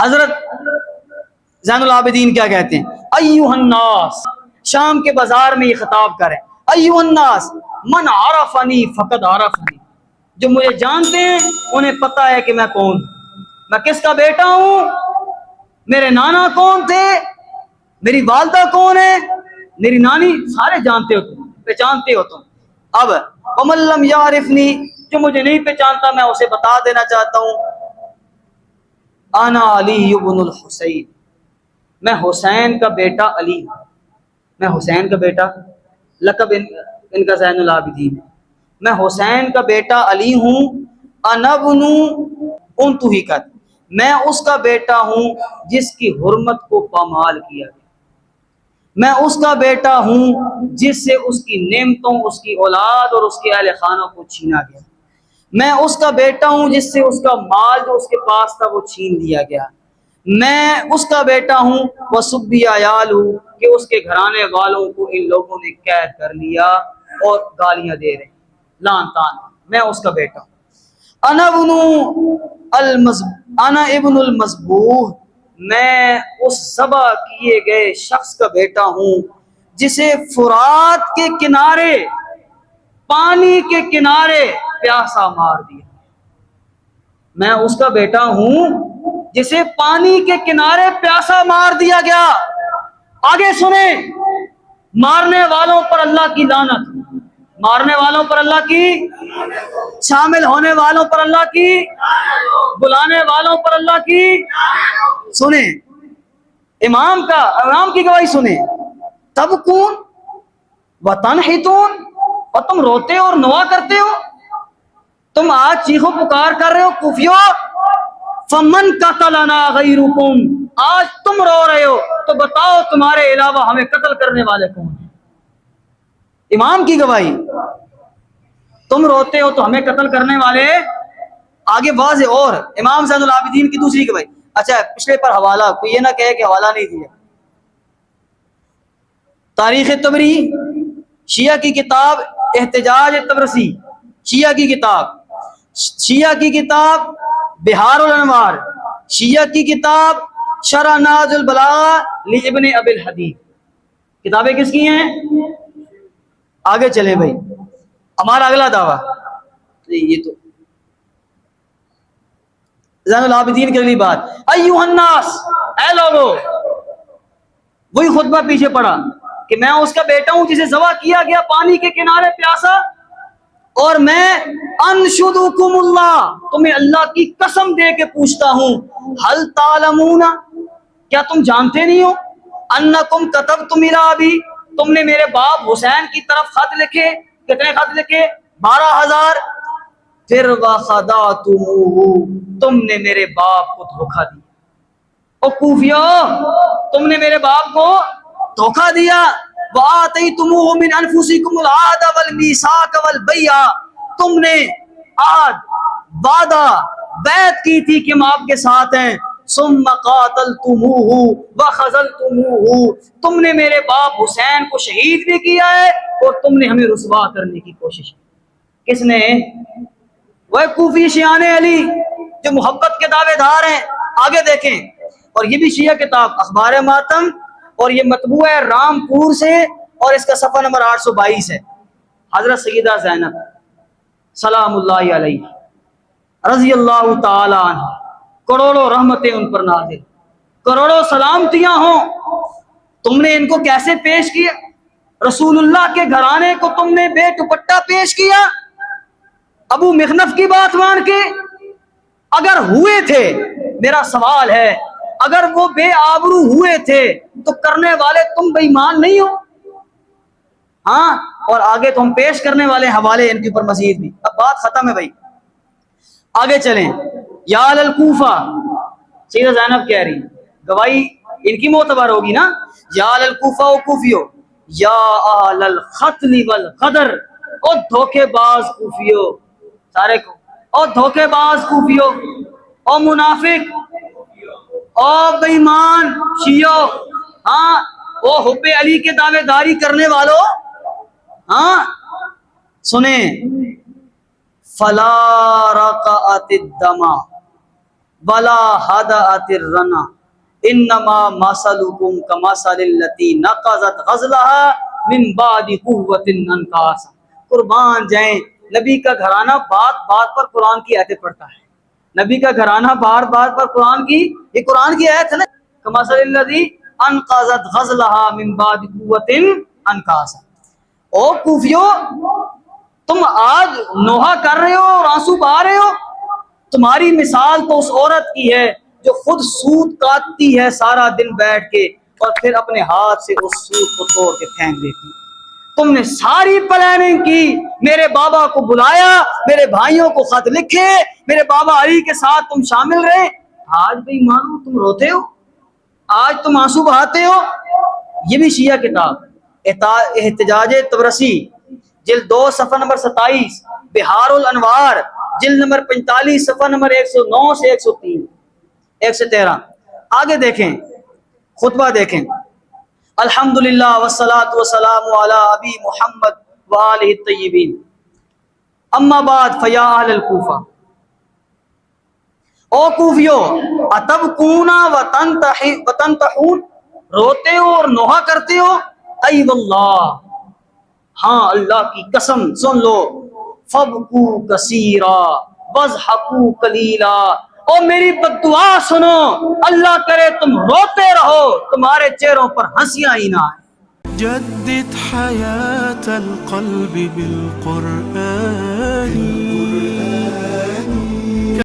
حضرت زین العابدین کیا کہتے ہیں؟ ایھا الناس، شام کے بازار میں یہ خطاب کریں، ایھا الناس من عرفنی فقد عرفنی، جو مجھے جانتے ہیں انہیں پتہ ہے کہ میں کون ہوں، میں کس کا بیٹا ہوں، میرے نانا کون تھے، میری والدہ کون ہے، میری نانی، سارے جانتے ہو تم، پہچانتے ہو تم۔ اب ومن لم یعرفنی، جو مجھے نہیں پہچانتا میں اسے بتا دینا چاہتا ہوں، انا علی بن الحسین، میں حسین کا بیٹا علی ہوں، میں حسین کا بیٹا، لقب ان کا زین العابدین، میں حسین کا بیٹا علی ہوں، انا ابن انتہکت، میں اس کا بیٹا ہوں جس کی حرمت کو پامال کیا گیا، میں اس کا بیٹا ہوں جس سے اس کی نعمتوں، اس کی اولاد اور اس کے اہل خانہ کو چھینا گیا، میں اس کا بیٹا ہوں جس سے اس کا مال جو اس کے پاس تھا وہ چھین لیا گیا، میں اس کا بیٹا ہوں وَسُبِّ عَيَالُ، کہ اس کے گھرانے والوں کو ان لوگوں نے قید کر لیا اور گالیاں دے رہے ہیں، لعن طعن، میں اس کا بیٹا ہوں۔ انا ابن المذبوح، میں اس ذبح کیے گئے شخص کا بیٹا ہوں جسے فرات کے کنارے، پانی کے کنارے پیاسا مار دیا، میں اس کا بیٹا ہوں جسے پانی کے کنارے پیاسا مار دیا گیا۔ آگے سنیں، مارنے والوں پر اللہ کی لعنت، مارنے والوں پر اللہ کی، شامل ہونے والوں پر اللہ کی، بلانے والوں پر اللہ کی۔ سنیں امام کی گواہی سنیں، تب کون وتنحتون، اور تم روتے اور نوا کرتے ہو، تم آج چیخو پکار کر رہے ہو کوفیو، فمن قتلنا غیرکم، آج تم رو رہے ہو تو بتاؤ تمہارے علاوہ ہمیں قتل کرنے والے کون ہیں؟ امام کی گواہی، تم روتے ہو تو ہمیں قتل کرنے والے، آگے واضح اور امام زین العابدین کی دوسری گواہی۔ اچھا پچھلے پر حوالہ، کوئی یہ نہ کہے کہ حوالہ نہیں دیا، تاریخ طبری، شیعہ کی کتاب احتجاج طبرسی، شیعہ کی کتاب، شیعہ کی کتاب بہار الانوار، شیعہ کی کتاب شرح ناز البلاغہ لابن ابی الحدید، کتابیں کس کی ہیں؟ آگے چلیں بھائی، ہمارا اگلا دعویٰ یہ تو زین العابدین کی اگلی بات، ایھا الناس، اے لوگو، وہی خطبہ پیچھے پڑا کہ میں اس کا بیٹا ہوں جسے ذبح کیا گیا پانی کے کنارے پیاسا، اور میں انشدکم اللہ، تمہیں اللہ کی قسم دے کے پوچھتا ہوں، هل تعلمون، کیا تم جانتے نہیں ہو، انکم کتبتم الی ابی، تم نے میرے باپ حسین کی طرف خط لکھے، کتنے خط لکھے؟ 12,000، پھر وخدعتموہ، تم نے میرے باپ کو دھوکہ دیا، او کوفیو تم نے میرے باپ کو دھوکہ دیا، وآتیتموہ من انفسکم العہد والمیثاق والبیعہ، تم نے عہد، وعدہ، بیعت کی تھی کہ ہم آپ کے ساتھ ہیں، ثم قاتلتموہ وخذلتموہ، تم نے میرے باپ حسین کو شہید بھی کیا ہے اور تم نے ہمیں رسوا کرنے کی کوشش کی۔ کس نے؟ وہ کوفی شیعان علی جو محبت کے دعوے دار ہیں۔ آگے دیکھیں، اور یہ بھی شیعہ کتاب اخبار ماتم، اور یہ مطبوع ہے رامپور سے، اور اس کا صفحہ نمبر 822 ہے۔ حضرت سیدہ زینب سلام اللہ علیہ رضی اللہ تعالی عنہ، کروڑوں رحمتیں ان پر نازل، کروڑوں سلامتیاں ہوں، تم نے ان کو کیسے پیش کیا؟ رسول اللہ کے گھرانے کو تم نے بے دوپٹہ پیش کیا، ابو مخنف کی بات مان کے؟ اگر ہوئے تھے، میرا سوال ہے، اگر وہ بے آبرو ہوئے تھے تو کرنے والے تم بے ایمان نہیں ہو؟ ہاں، اور آگے تو ہم پیش کرنے والے حوالے ان کے اوپر مزید بھی۔ اب بات ختم ہے بھائی، آگے چلیں۔ یا اہل الکوفہ، سیدہ زینب کہہ رہی، گواہی ان کی معتبر ہوگی نا، یا اہل الکوفہ و کوفیو، یا اہل القتل والغدر، او دھوکے باز کوفیو، سارے کو، او دھوکے باز کوفیو، او منافق، او بے ایمان شیعو، ہاں، او حب علی کے دعوے داری کرنے والوں، ہاں سنیں، فلا رقعت الدم، ولا ہدأت الرنا انما مثلکم کمثل التی نقضت غزلها من بعد قوۃ انکاسا۔ قربان جائیں، نبی کا گھرانہ بات بات پر قرآن کی آیتیں پڑھتا ہے، نبی کا گھرانہ بار بار پر قرآن کی، یہ قرآن کی آیت ہے نا، کمثل الذی انقضت غزلها من بعد قوۃ انکاسا۔ او کوفیو، تم آج نوحہ کر رہے ہو اور آنسو بہا رہے ہو، تمہاری مثال تو اس عورت کی ہے جو خود سوت کاٹتی ہے سارا دن بیٹھ کے اور پھر اپنے ہاتھ سے اس سوت کو توڑ کے پھینک دیتی۔ تم نے ساری پلاننگ کی، میرے بابا کو بلایا، میرے بھائیوں کو خط لکھے، میرے بابا علی کے ساتھ تم شامل رہے، آج بے ایمانو تم روتے ہو، آج تم آنسو بہاتے ہو۔ یہ بھی شیعہ کتاب احتجاج تبرسی جلد 2 صفحہ نمبر 27، بہار الانوار جلد نمبر 45 صفحہ نمبر 109 سے 103 113۔ آگے دیکھیں، خطبہ دیکھیں، الحمدللہ والصلاة والسلام علی ابی محمد وآلہ الطیبین، اما بعد فیا اہل الکوفہ، او کوفیو، اتبکون وتنتحون، روتے ہو اور نوحہ کرتے ہو، ای واللہ، ہاں اللہ کی قسم سن لو، فبکو کثیرا وضحکو قلیلا، او میری بد دعا سنو، اللہ کرے تم روتے رہو، تمہارے چہروں پر ہنسیاں ہی نہ آئے۔ جدد حياة القلب بالقرآن